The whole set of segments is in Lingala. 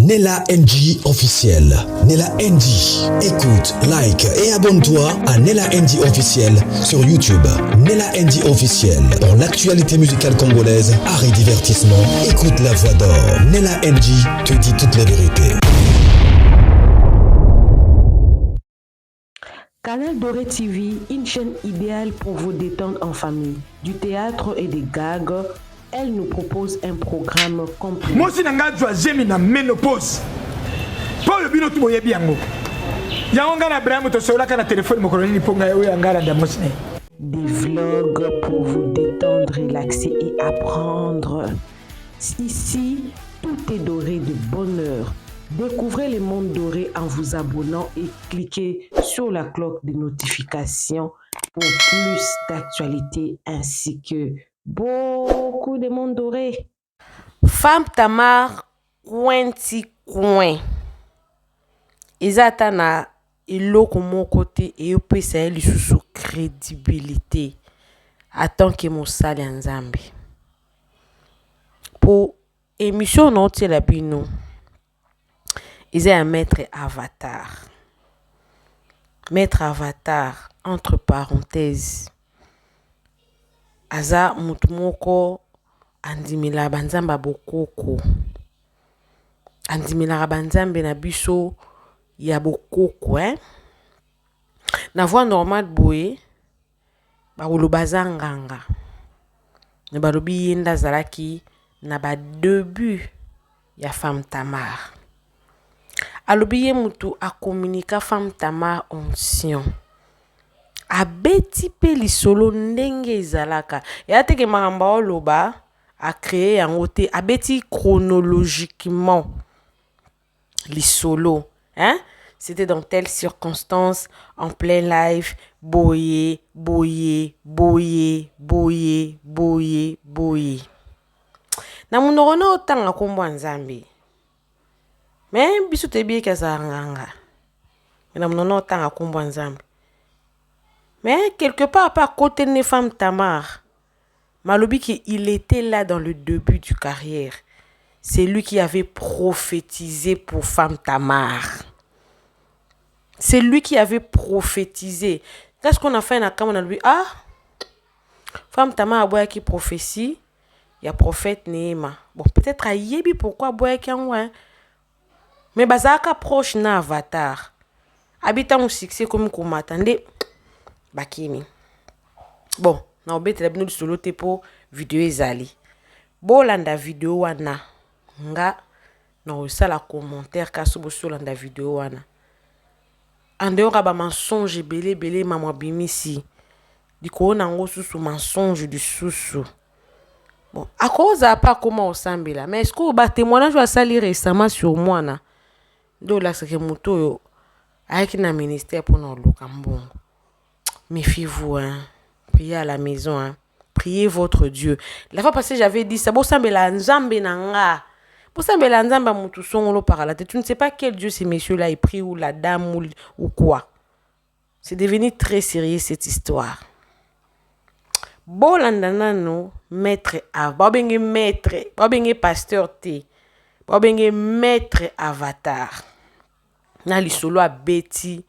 Nella NG officiel. Nella NG. Écoute, like et abonne-toi à Nella NG officiel sur YouTube. Nella NG officiel. Pour l'actualité musicale congolaise, art et divertissement, écoute la voix d'or. Nella NG te dit toute la vérité. Canal Doré TV, une chaîne idéale pour vous détendre en famille. Du théâtre et des gags, elle nous propose un programme complet. Moi aussi, j'ai mis la ménopause. Pour le bino, tu m'as bien. Il y a un gars qui a un téléphone, des vlogs pour vous détendre, relaxer et apprendre. Ici, tout est doré de bonheur. Découvrez le monde doré en vous abonnant et cliquez sur la cloche de notification pour plus d'actualités ainsi que beaucoup de monde doré. Femme Tamar Cointi Coin. Ezata na eloko moko te eyopesa ye lisusu crédibilité attend que mosali ya Nzambe. Po émission na otiela bino eza un maître avatar. Maître avatar, entre parenthèses, aza mutu moko andimila banzamba bokoko. Andimila banzambe na biso ya bokoko, hein? Na voix normale boye, bakoloba za nganga. Ne balobi yenda zalaki na ba début ya Femme Tamar. Alobi ye mutu a communiqué Femme Tamar onction. Abeti pe lisolo ndenge ezalaka. Ya teke maramba oloba a créé yango te abeti chronologiquement lisolo, hein? C'était dans telle circonstance, en plein live, boye. Na munorono otanga kombo Nzambe. Mais biso te bien kaza nganga. Na munorono otanga kombo Nzambe. Mais quelque part pas côté de Femme Tamar. Malobi qu'il était là dans le début du carrière. C'est lui qui avait prophétisé pour Femme Tamar. C'est lui qui avait prophétisé. Qu'est-ce qu'on a fait dans on a dit ah Femme Tamar a boya qui prophétie, il y a prophète Néma. Bon peut-être à yebi pourquoi boya qui en ouais. Mais bazaka proche na avatar. Habitant au succès comme qu'on m'attendait bakini. Bon, na obete la bino solo te po vidéo ezali. Bolanda vidéo wana nga na osala commentaire kaso bo solanda vidéo wana. En dehors ba mensonge belé maman bimisi. Diko na ngo susu mensonge du susu. Bon, à cause pas comment osambela, mais est-ce que ba témoignage va salir récemment sur moi na. Do la c'est que moto yo avec na ministère pour na lokambongo. Méfiez-vous hein. Priez à la maison hein. Priez votre Dieu. La fois passée j'avais dit ça bo sambela Nzambe nanga. Pour ça, mais l'anzamba mutu songolo par la tête. Tu ne sais pas quel Dieu ces messieurs-là est pris ou la dame ou quoi. C'est devenu très sérieux cette histoire. Bolandana no maître babenge maître, babenge pasteur T, babenge maître avatar. Na li solo a beti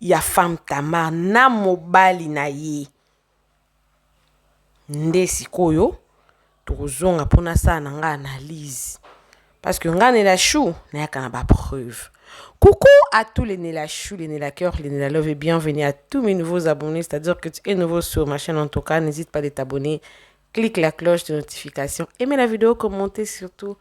ya Femme Tamar na mobali na ye. Ndesi koyo. Tozonga pona sa na nga analyse parce que nga Nella Chou na yakana ba preuve. Coucou à tous les Nella Chou, les Nella Cœur, les Nella Love et bienvenue à tous mes nouveaux abonnés, c'est-à-dire que tu es nouveau sur ma chaîne en tout cas, n'hésite pas à t'abonner, clique la cloche de notification, aimez la vidéo, commentez surtout,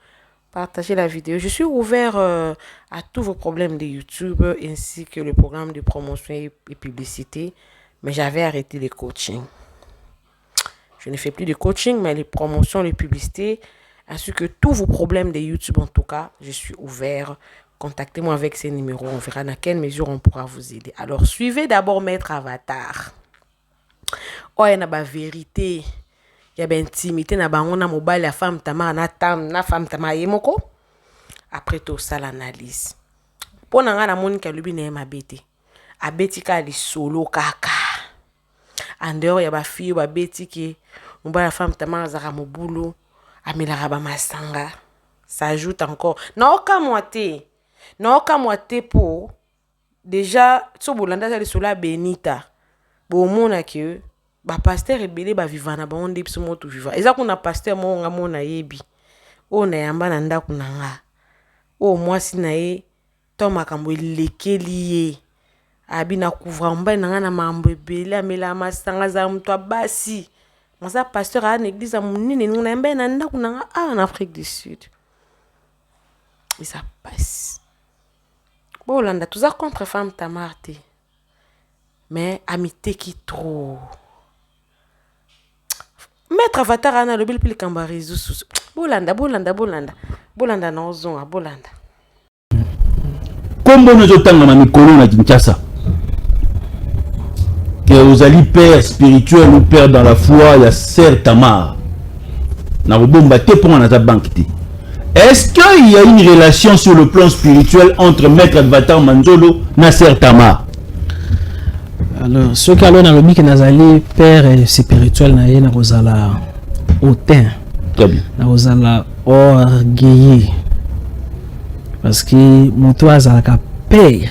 partagez la vidéo. Je suis ouvert à tous vos problèmes de YouTube ainsi que le programme de promotion et publicité, mais j'avais arrêté les coachings. Je ne fais plus de coaching, mais les promotions, les publicités, ainsi que tous vos problèmes de YouTube, en tout cas, je suis ouvert. Contactez-moi avec ces numéros. On verra dans quelle mesure on pourra vous aider. Alors, suivez d'abord Maître Avatar. Oh, il y a une vérité. Il y a une intimité. Il y a une mobile. La Femme Tamar, na Femme Tamar, yemoko. Après tout ça, l'analyse. Pour nous, on a mon qui a lubi na mabete. Abeti ka li solo kaka. En dehors, il y a ba fille ba beti qui la Femme Tamar zara mobulo amela ba masanga ça ajoute encore. Na oka moite pour déjà so bolanda ça sur la benita. Bon mona que ba pasteur ebele ba vivana ba onde biso moto viva. Eza kuna pasteur mo nga mona yebi. O na yamba na ndako na nga. O mwasi na ye to makambo lekeli ye. Abi na couvra mba na nga na mambo ebele amela masanga za mtu abasi. Masa pasteur a na église munene na yamba na ndako na nga en Afrique du Sud. Et ça passe. Bon, Landa, tout ça contre femme Tamarte. Mais amitié qui trop. Maître Avatar Anna, le bel pili kambarizu. Bolanda. Bolanda na ozonga, Bolanda. Comme nous autant na mikolo na Kinshasa. Que vous allez père spirituel ou père dans la foi, il y a Sœur Tamar. Na robomba te pour na ta banque. Est-ce qu'il y a une relation sur le plan spirituel entre Maître Avatar Manzolo et Sœur Tamar? Alors, ce qui a dans le bic nazali père spirituel na ye na rozala hautain. Très bien. Na rozala orgueilleux. Parce que moto azalaka père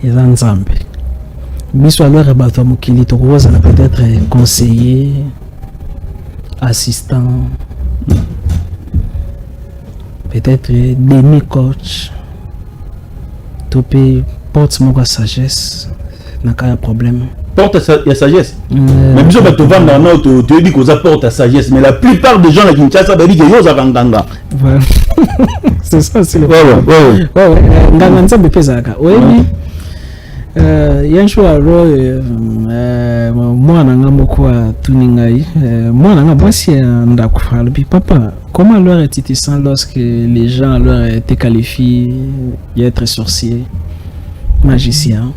eza nzambe. Biso alors bato mokili to kozala peut-être conseiller, assistant, peut-être demi-coach, topé porte mon sagesse, n'a pas problème. Porte à sagesse. Mais bisous bato vendre na auto, tu dis qu'on apporte à sagesse, mais la plupart des gens là qui Kinshasa ba dit que yo za nganga. Voilà. C'est ça, c'est le problème. Ouais. Nganga nzambe pezaka. Oui. Il y a un choix alors moi nanga moko tuningai moi nanga bosi ndako le papa comment alors est réticent lorsque les gens alors étaient qualifiés d'être sorcier magicien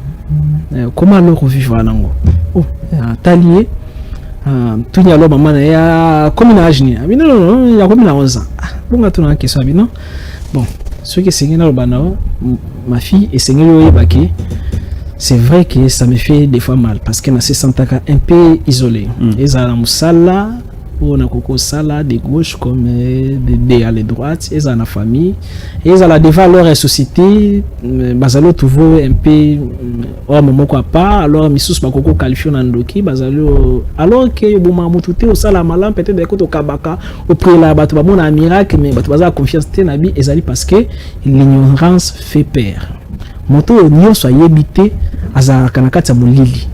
comment alors vivre nango oh talier tunya lo mama na ya comme na âge ni non ya comme na 11 ans bonga tuna question bino bon ce qui c'est na bana ma fille et seigneur yo baki. C'est vrai que ça me fait des fois mal parce que je me sens un peu isolé. Ils ont la sala, on a coco sala de gauche comme de à la droite. Ils ont la famille, ils ont la des valeurs société. Basalo toujours un peu oh moment quoi pas. Alors misus ba coco qualifié en doki. Basalo alors que bon maman tout est au sala malam peut-être des côtés au kabaka au prix là bateau ba mon miracle mais bateau bazar confiance tenabi ezali parce que l'ignorance fait peur. Moto nyonso ayebite azalaka na kati ya molili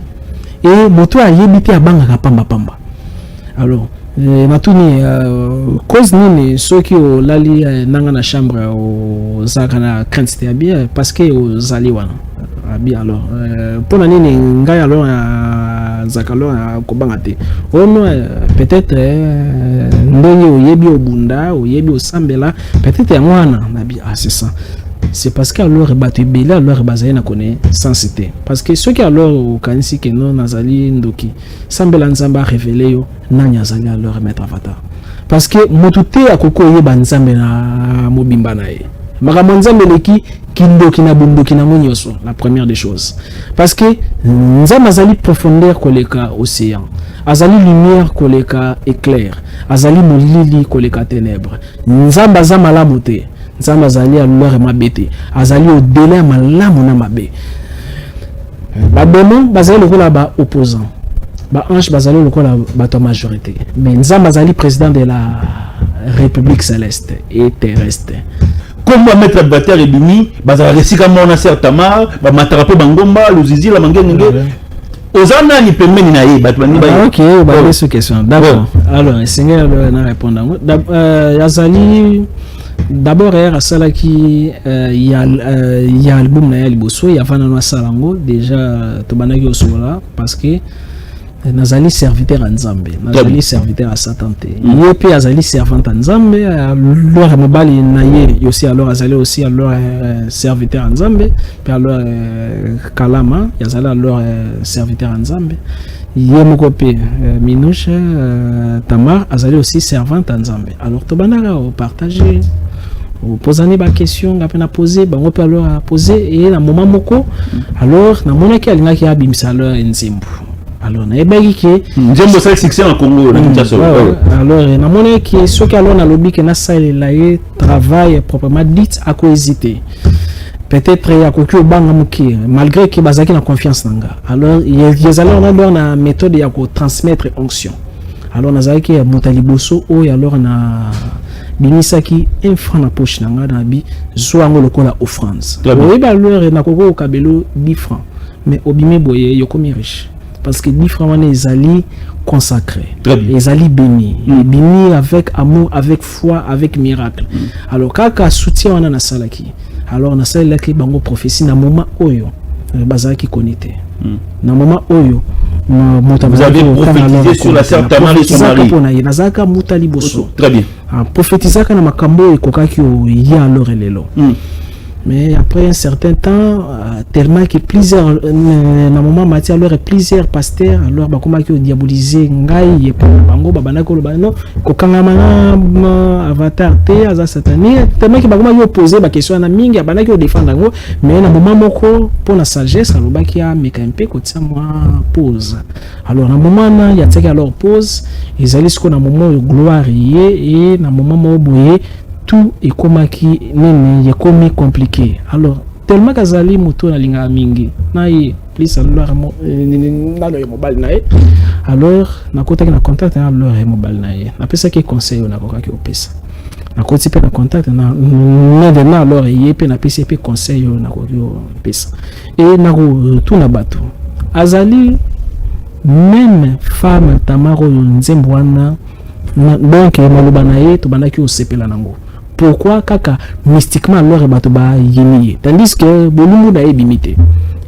et moto ayebite abangaka pamba alors matuni cause nini soki olali nanga na chambre ozalaka na crainte ya bien parce que ozali wana abi alors pona nini ngai alors zakalo kobanga te ono peut-être ndenge oyebi obunda oyebi osambela peut-être ya mwana nabi c'est ça. C'est parce qu'alors bateau belé alors bazali na connaît sensité parce que ceux qui alors au kanisi que non nazali ndoki sambela nzamba révélé yo nanya zali alors mettre avatar parce que motuté akoko yeba nzambe na mobimba na ye makambo nzambe leki kindoki na bundoki na monyoso la première des choses parce que nzambe azali profondeur koleka océan azali lumière koleka éclair azali molili koleka ténèbres nzambe azamala moté nzambe azali alors mabete azali au délai malamu na mabe ba démon bazali lokola ba opposant ba ange bazali lokola ba majorité mais nzambe azali président de la république céleste et terrestre Comment mettre le batteur et bimi bazala resika mona Sœur Tamar ba matraper bangomba luzizi la mangenge ozana ni pembeni na ye batwa ni ba OK ba cette question d'accord alors Seigneur na répondre yazali d'abord à cela qui il y a album na liboso ya vana no salango déjà to banaki osola parce que nazali serviteur à Nzambe nazali serviteur à Satan te yepe azali servante à Nzambe alors mobali na ye aussi alors azali aussi alors serviteur à Nzambe puis alors kalama yazali alors serviteur à Nzambe ye moko pe minouche Tamar azali aussi servante à Nzambe alors to banaka au partager posani ba question nga pena poser bango pe alors poser et na moment moko alors na monaki alingaki abimisa alors nzimbu alors na ebaki ke Nzembo ça succès en Congo na Kinshasa. Alors na monnaie que ce qui alors na lobby que na salela ye travail proprement dit à quoi hésiter. Peut-être il y a quelque banga muki malgré que bazaki na confiance nanga. Alors ils allaient on a na méthode ya ko transmettre onction. Alors na zaki motali bosso o alors na bimisaki un franc na poche nanga na bi zoango lokola offrande. Oui ba alors na koko kabelo 10 francs. Mais obime boye yokomi riche parce que 10 francs wana ezali consacré, ezali béni, béni avec amour, avec foi, avec miracle. Alors kaka soutien wana na salaki. Alors na salaki bango prophétie na moment oyo bazaki connecté. Na moment oyo vous avez prophétisé sur la sœur Tamar et son mari. Nazaka mutali bosso. Très bien. Prophétisaka na makambo ekokaki o ya alors lelo. Mais après un certain temps, tellement que plusieurs, na moment matière alors plusieurs pasteurs alors bakoma ki diaboliser ngai et bango babana ko bano ko kangama avatar te aza satanique tellement que bakoma yo poser ba question na mingi abana ki défendre ngo mais na moment moko pour la sagesse alors baki a meka un peu ko tsa moi pause. Alors na moment na ya tsaka alors pause ils allaient ce qu'on a moment gloire et na moment mo boye tout est comme qui n'est comme compliqué. Alors tellement qu'azali moto na linga mingi na yi plus alors na le mobile na alors na kota na contact na le mobile na yi na pesa ki conseil na koka ki opesa na koti pe na contact na de na alors yi pe na pesa pe conseil na ko pesa et na ko tout na bato azali même femme tamaro nzembo wana donc maloba na ye to banaki o sepela nango. Pourquoi kaka mystiquement alors bato ba yini tandis que bolumu da ebimité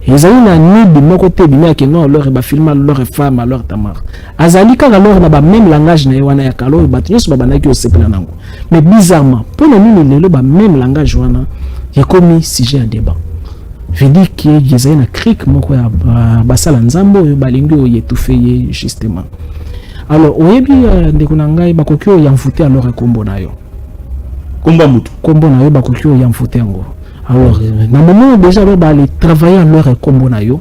ezali na ni de mon côté bimé que non alors ba filma leur femme alors Tamar azali kaka alors na ba même langage na wana ya kalo bato nyos ba banaki o sepela nango mais bizarrement pour le nini lelo ba même langage wana ya komi sujet à débat je dis que ezali na cric moko ya basala nzambo balingi o yetufe justement. Alors oyebi ndeko na ngai bakoki o yamfute alors kombo na yo kombo na yo bakoki o yamfute ngo. Alors na moment déjà ba aller travailler alors kombo na yo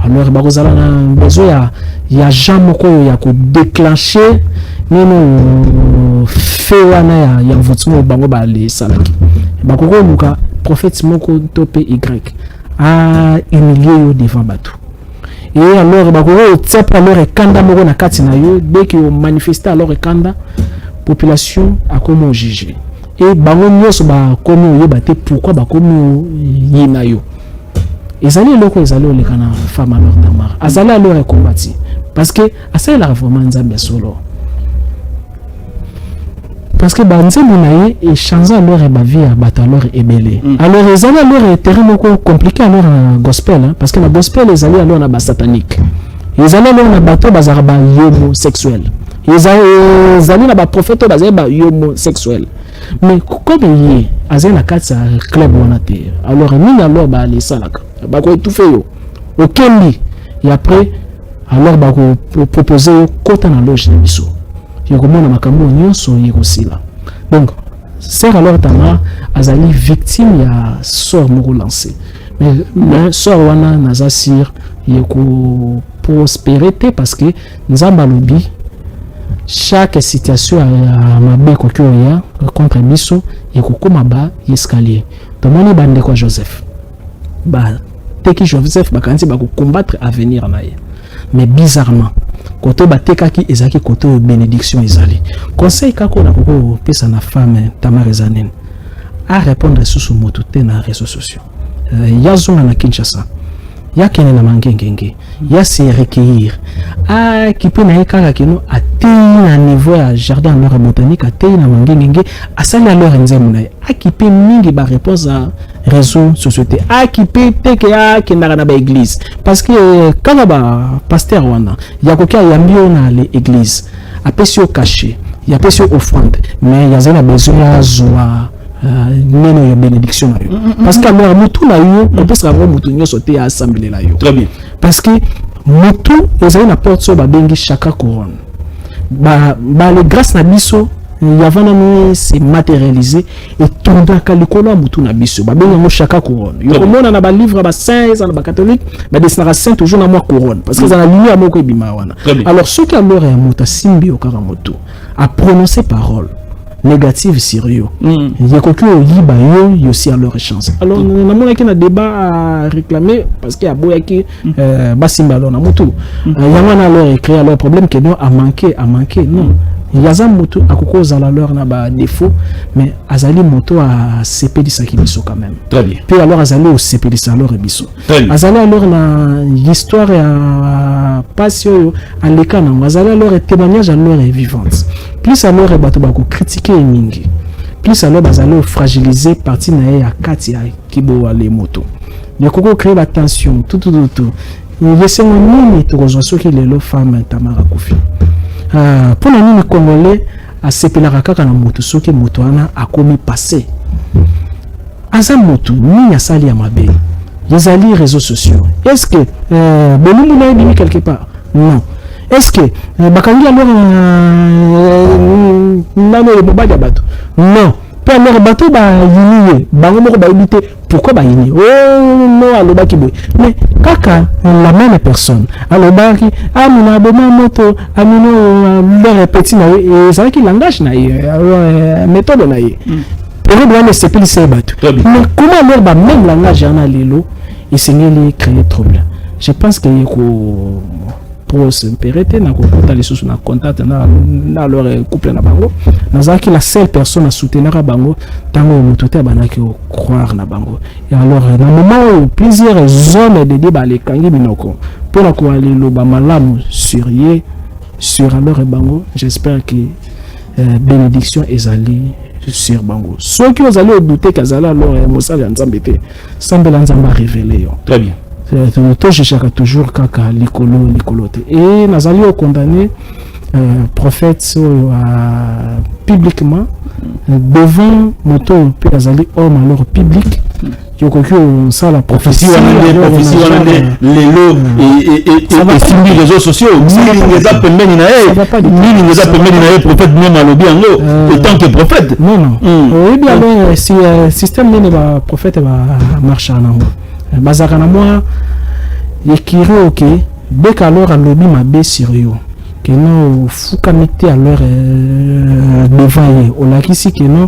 alors bakozala na besoin ya Jean moko ya ko déclencher nino fait wana ya yamfutumo bango ba aller salaki bakoko luka prophète moko topé y a humilié yo devant batou. Et alors bakoko tsapa alors kanda moko na kati na yo dès que on manifester alors kanda population a comment juger et bango nyoso ba komo yo baté pourquoi ba komo yina yo ezali loko ezali olekana femme alors Tamar azali alors combattre parce que asa la vraiment nzambe solo parce que banzembo na ye et changer alors ba vie bato alors ebele alors ezali alors terrain moko compliqué alors na gospel parce que na gospel ezali alors na ba satanique ezali alors na bato bazara ba homosexuel ezali na ba prophète bazali ba homosexuel mais comme il azali na kati club wana te alors ni alors ba les salaka ba ko étouffer yo okembi et après alors ba ko proposer kota na loge biso yokomona makambo nyonso yekosila. Donc sœur alors Tamar azali victime ya sort moko lancé mais sort wana naza sir yeko prospérité parce que nzamba lobi chaque situation a mabe koki oya contre biso yekokoma ba escalier tomoni bande kwa Joseph ba teki Joseph bakanzi ba ko combattre avenir na ye mais bizarrement côté batekaki ezaki côté bénédiction ezali conseil kako na koko pesa na femme Tamar ezanen à répondre sous moto te na réseaux sociaux yazonga na Kinshasa yakene na mangengenge ya se recueillir a qui peut na kaka kino atteindre na niveau ya jardin alors botanique atteindre na mangengenge asali alors nzemu na a qui peut mingi ba réponse à réseau société a qui peut teke a kendaka na ba église parce que quand ba pasteur wana ya kokia ya mbio na les églises apesio caché ya pesio offrande mais ya zela besoin zoa neno ya bénédiction na yo parce que alors mutu na yo on peut savoir mutu nyoso te ya assemblée na yo très bien parce que mutu ezali na porte so ba bengi chaka couronne ba les grâce na biso yavana se matérialiser et tomber kalikolo mutu na biso ba benga mo chaka couronne yo komona na ba livre ba saint za ba catholique ba dessinera saint toujours na moi couronne parce que ça na lieu amoko bima wana alors ce qui alors est muta simbi okara moto a prononcer parole négative sur yo yekoki oyiba yo aussi à leur chance alors na mona ki na débat à réclamer parce qu'il y a boyaki basimba alors na mutu yamana alors écrit alors problème que non a manqué non yaza moto akoko zala leur na ba défaut mais azali moto a sepelisa kibiso quand même très bien puis alors azali au sepelisa alors biso azali alors na histoire ya passion à l'écran azali alors témoignage alors vivante plus alors bato ba ko critiquer mingi plus alors bazali fragiliser partie na ya kati ya kibo wale moto yakoko créer la tension tout yesengo nini tokozwa soki lelo femme Tamara Kufi pour les Congolais à sepelaka kaka na moto soki moto ana akomi passé asa moto ni ya sali ya mabe yezali réseaux sociaux est-ce que bolumbu na ebimi quelque part non est-ce que bakangi alors nano le boba bato non pe alors bato ba yini bango moko ba yibite pourquoi ba yini oh non alobaki boy mais kaka la même personne alobaki amina boma moto amino leur petit na et ça qui langage na méthode na pour bien le sepeli c'est bato mais comment alors ba même langage en lelo et c'est les créer trouble je pense que pour se permettre na kokota les sous na contact na leur couple na bango nazaki la seule personne à soutenir à bango tango mutote banaki croire na bango et alors na moment où plusieurs hommes de débat les kangi binoko pour la ko aller lo ba malamu sur alors bango j'espère que bénédiction ezali sur bango ceux qui ont allé douter kazala alors mosala nzambete sambela nzamba révéler très bien je cherche toujours kaka likolo et nazali au condamné prophète publiquement devant moto pe nazali homme alors public yokoki ça la prophétie lelo et sur les réseaux sociaux ni les appels meni na prophète même alobi yango et tant que prophète non oui bien si système nene ba prophète ba marche nango bazaka na moi écrire ok dès qu'alors alobi mabe sur yo que non fuka mete alors devant ye olakisi que non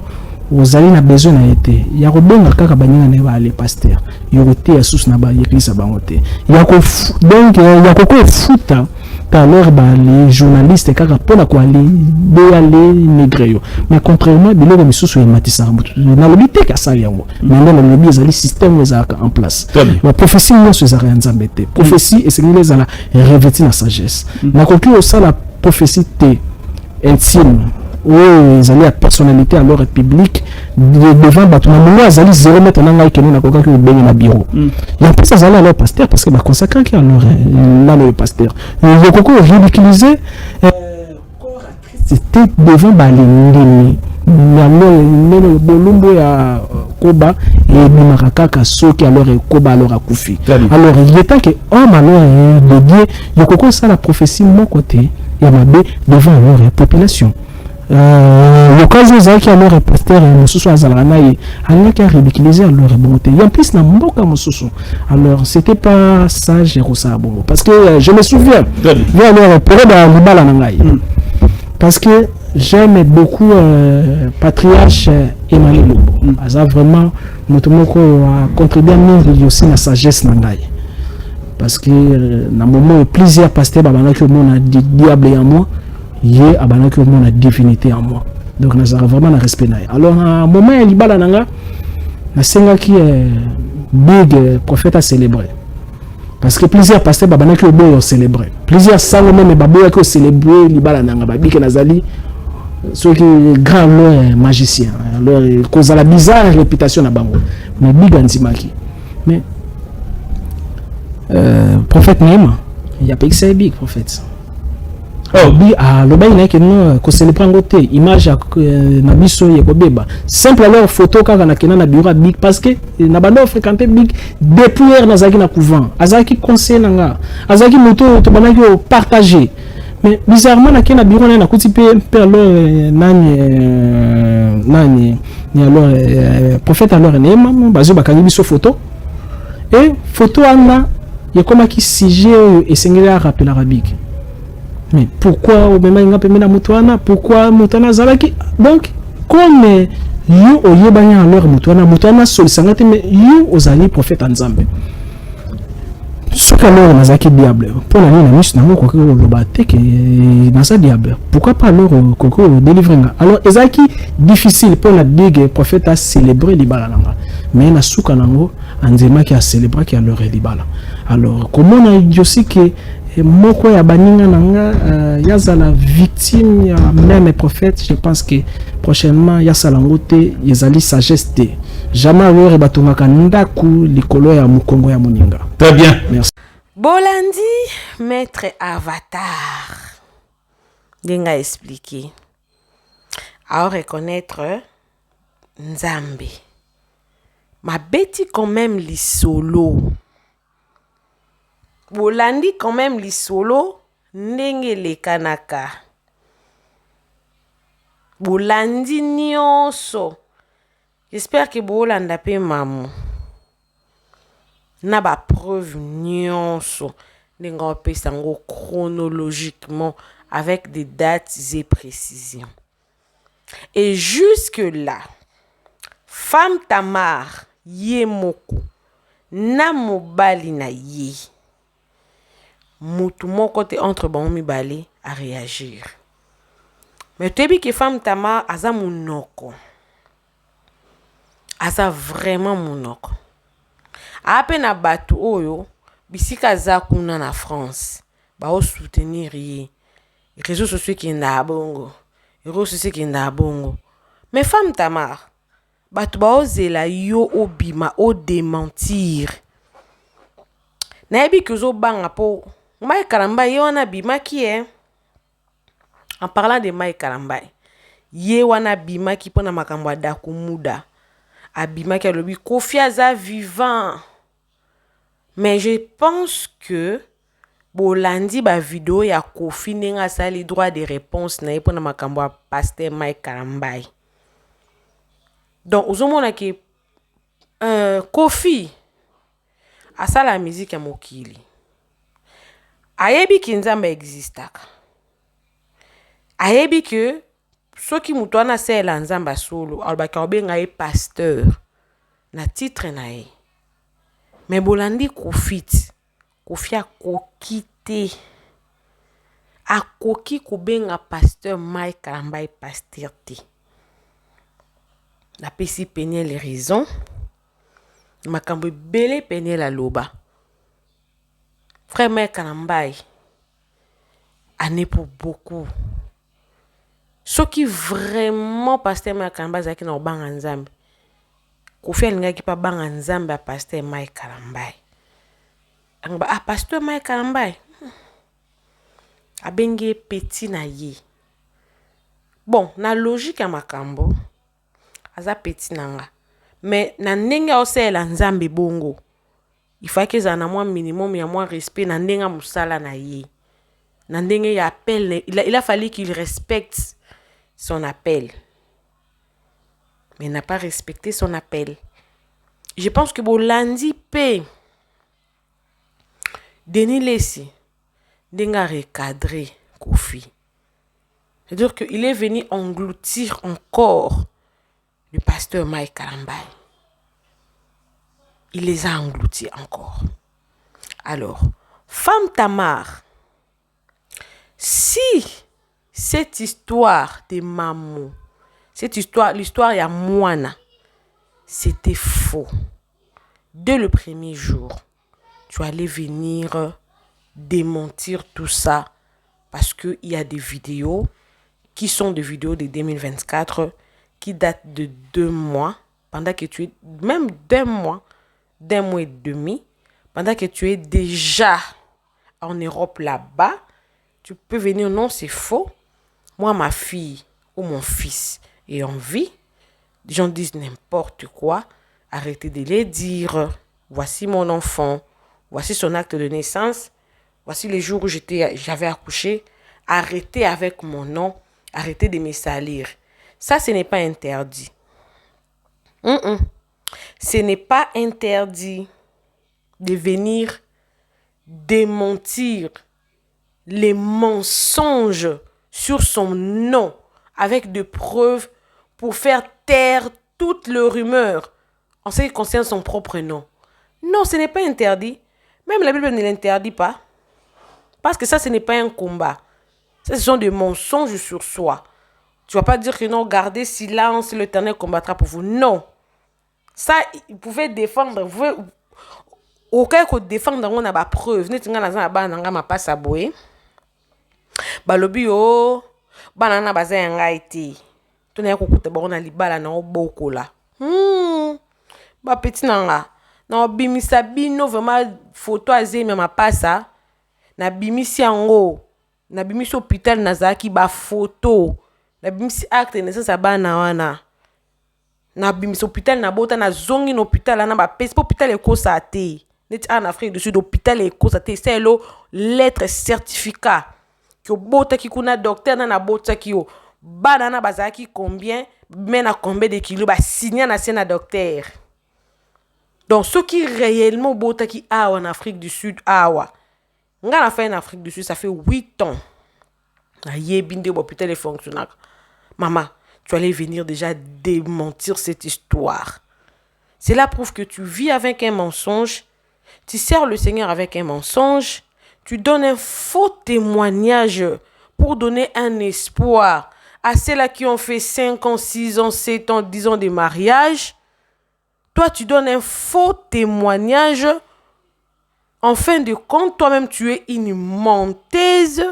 ozali na besoin na été ya kobonga kaka baninga ne ba les pasteurs yokote ya sous na ba église bango te donc ya koko futa alors les journalistes kaka pona ko aller négre yo mais contrairement biloko misusu ya matisa na lobi te ka sali yango mais le lobi ezali système ezaka en place la prophétie non se zara nzambe te prophétie esengeli ezala revêtir na sagesse na koki osala prophétie te intime ils allaient à personnalité alors publique devant bâtiment moi ils allaient 0 mètre dans la na koka que benye na bureau il y a pas ça allaient alors pasteur parce que ba consacré qui alors là le pasteur le coco ridiculisé c'était devant ba lingini na le bolumbo ya koba et bimakaka soki alors koba alors akufi alors il était que homme alors de Dieu le coco ça la prophétie mon côté et mabe devant alors la population le cas où qui alors pasteur mususu azalana yi alaki ridiculiser alors bonté et en plus na mboka mususu alors c'était pas ça Jérusalem bon parce que je me souviens bien alors période libala na ngai parce que j'aime beaucoup patriarche Emmanuel Lobo aza vraiment motomoko a contribué mingi aussi na sagesse na ngai parce que na moment plusieurs pasteurs babanaki mona diable en moi yé abanaki au monde la divinité en moi donc nous avons vraiment un respect naï alors à un moment il libala nanga na senga qui est big prophète à célébrer parce que plusieurs pasteurs babanaki au boyo célébrer plusieurs sango même baboya qui célébrer libala nanga babike nazali ceux qui grand leur magicien alors cause la bizarre réputation na bango mais big antimaki mais prophète Néma il y a pas que c'est big prophète bi le bain n'est que non que c'est le prendre côté image na biso yeko beba simple alors photo kaka na kena na bureau big parce que na bando fréquenter big depuis hier na zaki na couvent azaki conseil nanga azaki moto to banaki partager mais bizarrement na kena bureau na kuti pe alors nani ni alors prophète alors ne maman bazo bakangi biso photo et photo ana il comme qui sujet et sengela rappel arabique mais pourquoi au même nga pemena mutwana pourquoi mutwana zalaki donc comme yo oyebani alors mutwana solisanga te mais yo ozali prophète nzambe soki alors nazalaki diable mpo na nini na miso nango okoki koloba te ke naza diable pourquoi pas alors okoki kodélivre nga alors ezalaki difficile mpo na digue prophète acélébre libala nanga mais na suka nango anzemaki acélébraki alors libala alors komona idiosi ke moko ya baninga nanga yazala victime ya même prophète je pense que prochainement yasalango te ezali sagesse te jamais alors batongaka ndaku likolo ya mukongo ya moninga. Très bien. Merci. Bolandi, maître avatar. Denga expliqué. À reconnaître Nzambe. Ma bêti quand même li solo. Bolandi quand même li solo. Ndenge le kanaka. Bolandi nyonso. J'espère que Bolanda pe mamu. Na ba preuve nyonso. Ndenge opesa ngo chronologiquement avec des dates et précisions. Et jusque là, femme Tamar ye moko na mobali na ye. Mutu moko te entre bon mibali à réagir. Mais tebi que femme Tamar aza munoko. Aza vraiment munoko. Ape na batu oyo bisika za kuna na France. Ba o soutenir ye. Réseaux sociaux qui na bongo. Réseaux sociaux qui na bongo. Mais femme Tamar batu ba ozela yo obima o démentir. Na ebi kuzo banga po Mai Karamba ye wana bimaki en parlant de Mai Karamba ye wana bimaki pona makambo ya Dakumuda abimaki alobi Kofi aza vivant mais je pense que bolandi ba vidéo ya Kofi nenga sali droit de réponse na ye pona makambo ya pasteur Mai Karamba donc ozomona ke Kofi asala musique ya mokili ayebi ki Nzambe existaka ayebi ke soki mutu wana sela Nzambe solo alobaka obenga ye pasteur na titre na ye mais bolandi Kofi akoki te akoki kobenga pasteur Mai Karamba pasteur te na pesi Peniel les raisons makambo ebele Peniel aloba frère Mai Karamba ane pour beaucoup. Ce qui vraiment pasteur Mai Karamba zaki na obanga Nzambe. Kofi alingaki pa banga Nzambe a pasteur Mai Karamba. Anga a pasteur Mai Karamba. Abenge petit na ye. Bon, na logique ya makambo aza petit nanga. Mais na ndenge osela Nzambe bongo. Il faut que ça na moins minimum ya moins respect na ndenga musala na ye. Na ndenge ya appel il a fallu qu'il respecte son appel. Mais il n'a pas respecté son appel. Je pense que bolandi pe Denis Lessi denga recadrer Kofi. C'est-à-dire qu'il est venu engloutir encore le pasteur Mai Karamba. Il les a engloutis encore. Alors, femme Tamar, si cette histoire de maman, cette histoire, l'histoire ya Moana, c'était faux, dès le premier jour, tu allais venir démentir tout ça parce qu'il y a des vidéos qui sont des vidéos de 2024 qui datent de 2 mois, pendant que tu es, même 2 mois, 1 mois et demi, pendant que tu es déjà en Europe là-bas, tu peux venir, non, c'est faux. Moi, ma fille ou mon fils est en vie. Les gens disent n'importe quoi. Arrêtez de les dire. Voici mon enfant. Voici son acte de naissance. Voici les jours où j'avais accouché. arrêtez avec mon nom, arrêtez de me salir. Ça, ce n'est pas interdit. Ce n'est pas interdit de venir démentir les mensonges sur son nom avec des preuves pour faire taire toutes les rumeurs en ce qui concerne son propre nom. Non, ce n'est pas interdit. Même la Bible ne l'interdit pas. Parce que ça, ce n'est pas un combat. Ça, ce sont des mensonges sur soi. Tu ne vas pas dire que non, gardez silence, l'Éternel combattra pour vous. Non. Ça, vous pouvez défendre. Vous pouvez... Au cas où défendre, on a des preuves. Vous avez balobi yo banana bazanga iti to na kokuta ba libala na obokola ba petit nanga na bimisa bino vraiment photo azemi mapasa na bimisi yango na bimisi hôpital nazaki ba photo na bimisi acte ne ça bana wana na bimisi hôpital na bota na zongi na hôpital na ba pesi hôpital ekosa te net en Afrique du Sud hôpital ekosa te c'est le lettre certificat que bota ki kuna docteur na bota ki yo banana bazaki combien mais na combien de kilos ba signer na c'est na docteur. Donc ceux qui réellement bota ki awa en Afrique du Sud awa nga na fait en Afrique du Sud ça fait 8 ans na yebinde hôpital et fonctionnaire. Maman, tu allais venir déjà démentir cette histoire. Cela prouve que tu vis avec un mensonge, tu sers le Seigneur avec un mensonge. Tu donnes un faux témoignage pour donner un espoir à ceux-là qui ont fait 5 ans, 6 ans, 7 ans, 10 ans de mariage. Toi, tu donnes un faux témoignage. En fin de compte, toi-même, tu es une menteuse.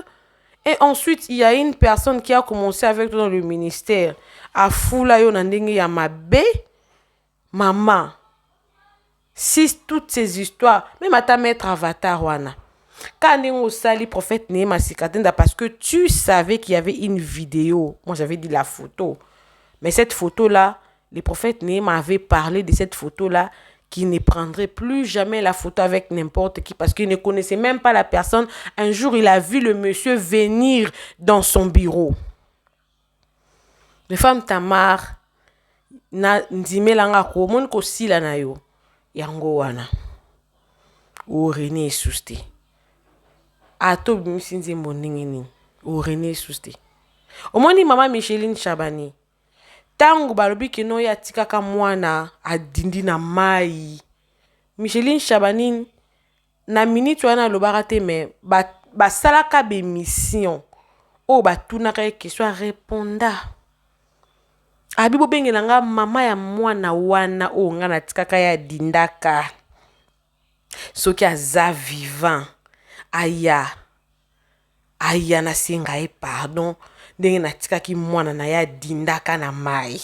Et ensuite, il y a une personne qui a commencé avec toi dans le ministère. A Fula yo nandenge ya mabe. Maman, si toutes ces histoires, même à ta maître avatar wana. Quand on sali prophète Néma Sikatenda parce que tu savais qu'il y avait une vidéo. Moi j'avais dit la photo. Mais cette photo-là, le prophète Néma avait parlé de cette photo-là qu'il ne prendrait plus jamais la photo avec n'importe qui parce qu'il ne connaissait même pas la personne. Un jour, il a vu le monsieur venir dans son bureau. Les femmes Tamar na nzimelanga ko mon ko sila na yo yango wana. O René Souste. Ato bimisinzi mboningini o René Souste. Omoni mama Micheline Chabani. Tangu balobi kino ya tikaka mwana adindi na mai. Micheline Chabani na minute wana lobaka te me ba salaka be mission. O ba tunaka question réponda. Abibo bengelanga mama ya mwana wana o nga na tikaka ya dindaka. Soki aza vivant. Aya na singa pardon ndenge na tikaki mwana na ya dindaka na mai.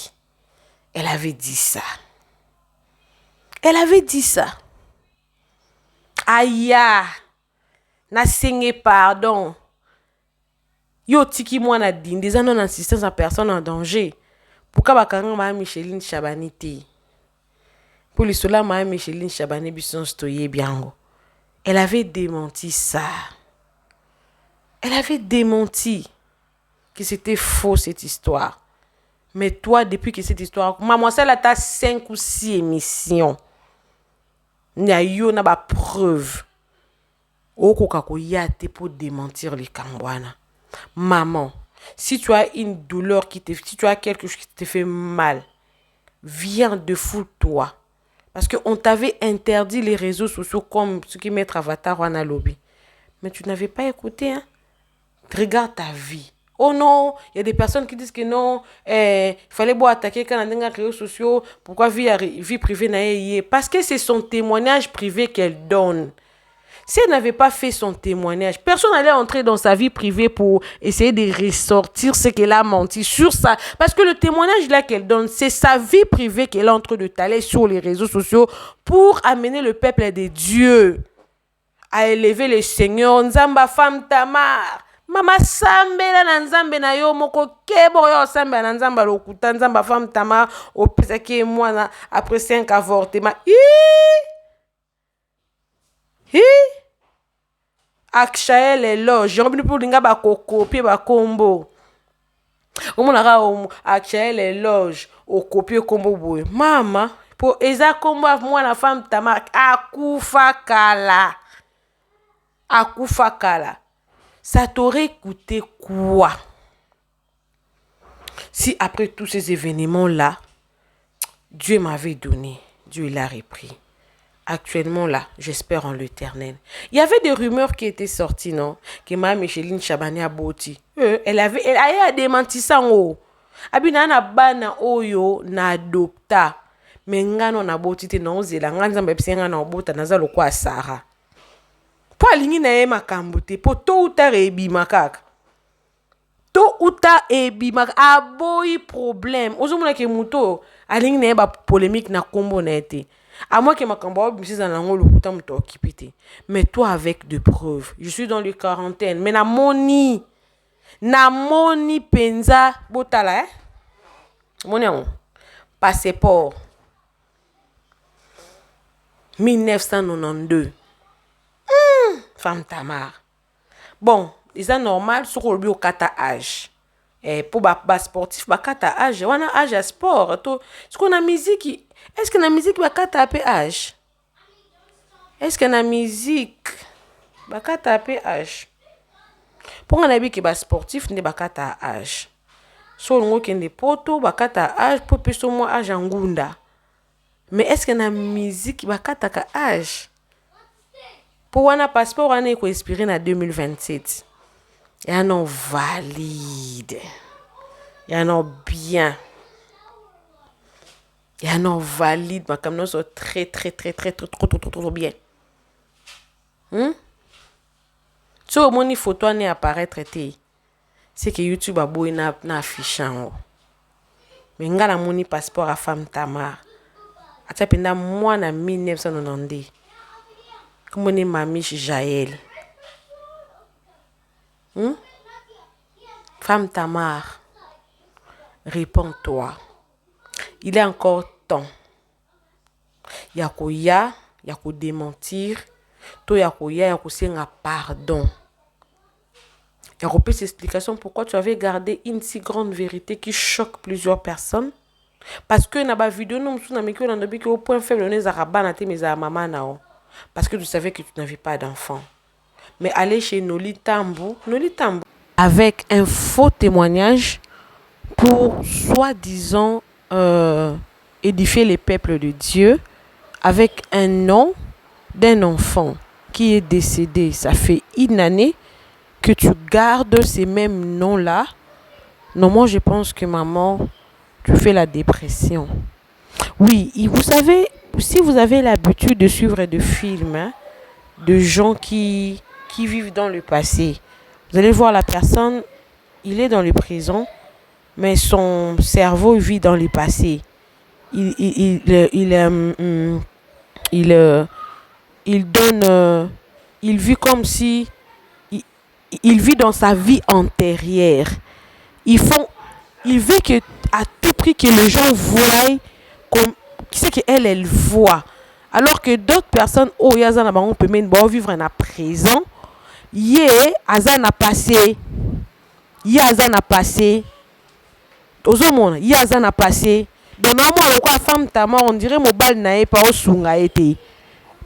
Elle avait dit ça. Aya na singa pardon. Yo tiki mwana dindi za non assistance à personne en danger. Pourquoi bakanga ma Micheline Chabani te? Pour cela ma Micheline Chabani bison stoye biango. Elle avait démenti ça. Elle avait démenti que c'était faux cette histoire. Mais toi, depuis que cette histoire... Maman, ça là, t'as 5 ou 6 émissions. Il y a eu une preuve. Oko kako yate pour démentir les Kambouana. Maman, si tu as une douleur si tu as quelque chose qui te fait mal, viens de fous-toi. Parce qu'on t'avait interdit les réseaux sociaux comme ce qui met avatar en lobby. Mais tu n'avais pas écouté, hein? Regarde ta vie. Oh non, il y a des personnes qui disent que non, il fallait pas attaquer quand on a des réseaux sociaux. Pourquoi vie privée n'a pas? Parce que c'est son témoignage privé qu'elle donne. Si elle n'avait pas fait son témoignage, personne n'allait entrer dans sa vie privée pour essayer de ressortir ce qu'elle a menti sur ça. Parce que le témoignage là qu'elle donne, c'est sa vie privée qu'elle est en train de taler sur les réseaux sociaux pour amener le peuple des dieux à élever le Seigneur. Nzamba femme Tamar. Mama sambela na nzambe na yo moko kebo yo sambela na nzamba lokuta nzamba femme Tamar au pesaki mwana après 5 avortements. Akshael Eloge yango bino mpo linga bakokopie bakombo omonaka Akshael Eloge okopie kombo boye mama po eza kombo mwana femme Tamar akufa kala ça t'aurait coûté quoi si après tous ces événements là Dieu m'avait donné, Dieu l'a repris. Actuellement là, j'espère en l'Éternel. Il y avait des rumeurs qui étaient sorties, non? Que Mme Micheline Chabani a boti. Elle a démenti ça en haut. Abina na bana oyo na adopta. Mais ngano na boti te non zela nganza mbepsenga na obota naza lokwa Sarah. Po alingi na ye makambo te po to uta rebi makaka. To uta ebi mak aboyi problème. Ozomona ke muto alingi na ye ba polémique na kombo na ete. À moi que ma cambo je suis dans l'angle où tu m'as occupé. Mais toi avec des preuves. Je suis dans les quarantaine. Mais na moni penza botala moni on passeport 1992. Femme Tamar. Bon, c'est normal sur le bio kata âge. Pour ba sportif ba kata âge, wana âge à sport to. Ce qu'on a musique. Est-ce que la musique va taper âge? Est-ce que la musique va taper âge? Pour un habit qui est sportif, ne va pas âge. So on qui est poto va âge pour plus ou moins âge en gunda. Mais est-ce que la musique va taper âge? Pour un passeport on est expiré en 2027. Il y en a valide. Il y en a bien. Il y en a valide, ma caméra sont très trop bien. Si au moins une photo n'est apparaître, c'est que YouTube a beau na affichant. Mais nga la moni passeport à femme Tamar. Ata penda moi na 1990. Comme on est mamie Jaël. Femme Tamar, réponds-toi. Il est encore temps. Yakoya, yako démentir. To yakoya, yako senga pardon. Yako peut explication pourquoi tu avais gardé une si grande vérité qui choque plusieurs personnes. Parce que na ba vidéo nous na meko na ndobi que au point faible on est arabana te mais à maman nao. Parce que tu savais que tu n'avais pas d'enfant. Mais aller chez Noli Tambo avec un faux témoignage pour soi-disant édifier les peuples de Dieu avec un nom d'un enfant qui est décédé. Ça fait une année que tu gardes ces mêmes noms-là. Non, moi je pense que maman, tu fais la dépression. Oui, et vous savez, si vous avez l'habitude de suivre des films de gens qui vivent dans le passé, vous allez voir la personne, il est dans les prisons, mais son cerveau vit dans le passé. Il vit comme si il vit dans sa vie antérieure. Il veut que à tout prix que les gens voient comme c'est qu'elle voit. Alors que d'autres personnes yazana bango peut même vivre en présent. Azana passé. Azana passé. Ozomona, azana passé. Donc normalement quoi femme Tamar on dirait mobile na e pa osunga été.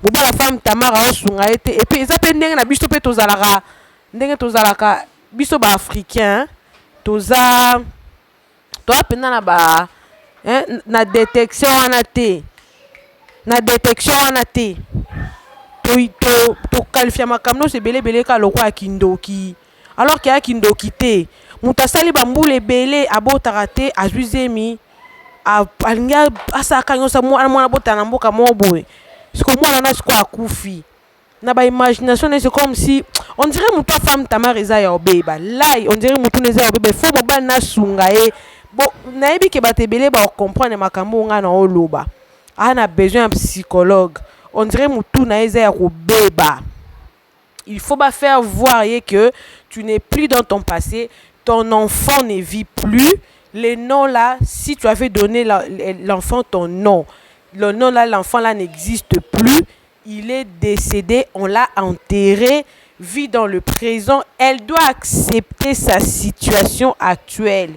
Mobile femme Tamar osunga été et puis ça peut ndenge na biso pe tozalaka. Ndenge tozalaka biso ba africain toza toi pena na ba na détection wana te. Na détection wana te. To qualifier makamno c'est belé ka lokwa kindoki. Alors qu'il y a kindoki te. Mutasali bambule belé abotaka te azuzemi alinga asaka nyosa mwana botana mboka moboye. C'est comme moi na siko akufi. Na ba imagination c'est comme si on dirait muto femme Tamar eza ya obeba. Là on dirait muto neza ya obeba. Faut mobile na sunga e. Bon nayebi ke batebele ba comprendre makambo nga na oloba. On a besoin d'un psychologue. On dirait mutu na eza ya obeba. Il faut pas faire voir que tu n'es plus dans ton passé, ton enfant ne vit plus. Les noms là, si tu avais donné l'enfant ton nom, le nom là, l'enfant là n'existe plus. Il est décédé, on l'a enterré. vit dans le présent, elle doit accepter sa situation actuelle.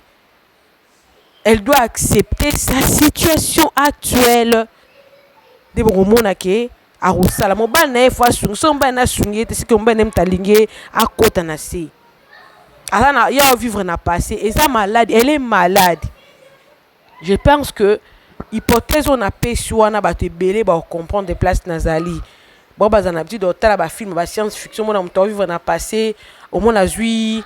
Elle doit accepter sa situation actuelle. De bon mona ke arosala mo ba na fois son ba na sunye te sike mba nem talinge akota na se. Alana ya vivre na passé et ça malade, elle est malade. Je pense que hypothèse on a péché wana ba te belé ba comprendre des places nazali. Bon ba za na petit docteur ba film ba science fiction mona mto vivre na passé au moins la zui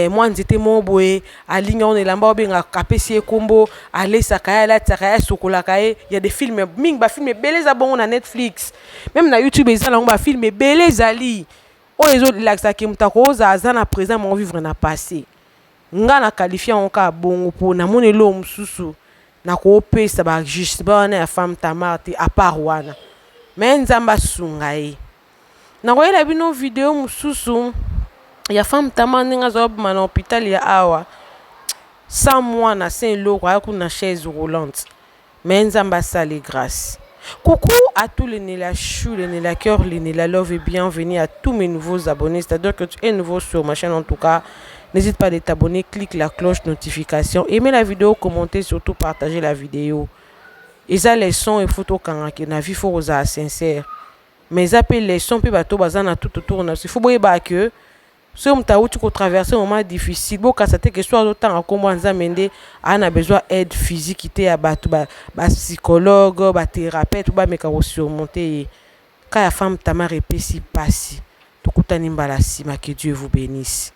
moi nzete mo boye alinga on elamba obenga kapesi kombo ale sakaya la tsakaya sokola kae. Il y a des films ming ba film belé za bon na Netflix même na YouTube ezala ba film belé zali o ezo relaxa ki mutako za na présent mon vivre na passé nga na qualifier onka bongo po na monelo mususu na ko pesa ba juste ba na femme tamarte à part wana mais nzamba sungai na ko ela bino vidéo mususu ya femme tamane nga zo na hôpital ya awa 100 mois na saint loko ya kuna chaise roulante mais nzamba sale grâce. Coucou à tous les Nela Chou, les Nela Cœur, les Nela Love et bienvenue à tous mes nouveaux abonnés. C'est-à-dire que tu es nouveau sur ma chaîne en tout cas. N'hésite pas à t'abonner, clique la cloche notification, aimez la vidéo, commentez, surtout partagez la vidéo. Et ça les sons et photos quand na vie faut aux sincère. Mais appelle les sons puis bateau bazana tout autour. Il faut voir que si on t'a traverser un moment difficile, bon quand ça te que soit autant à comment Nzamende a besoin d'aide physique qui était à psychologue, thérapeute ou mais quand surmonter quand la femme t'a marre si passi. Tout coup t'anime balasima que Dieu vous bénisse.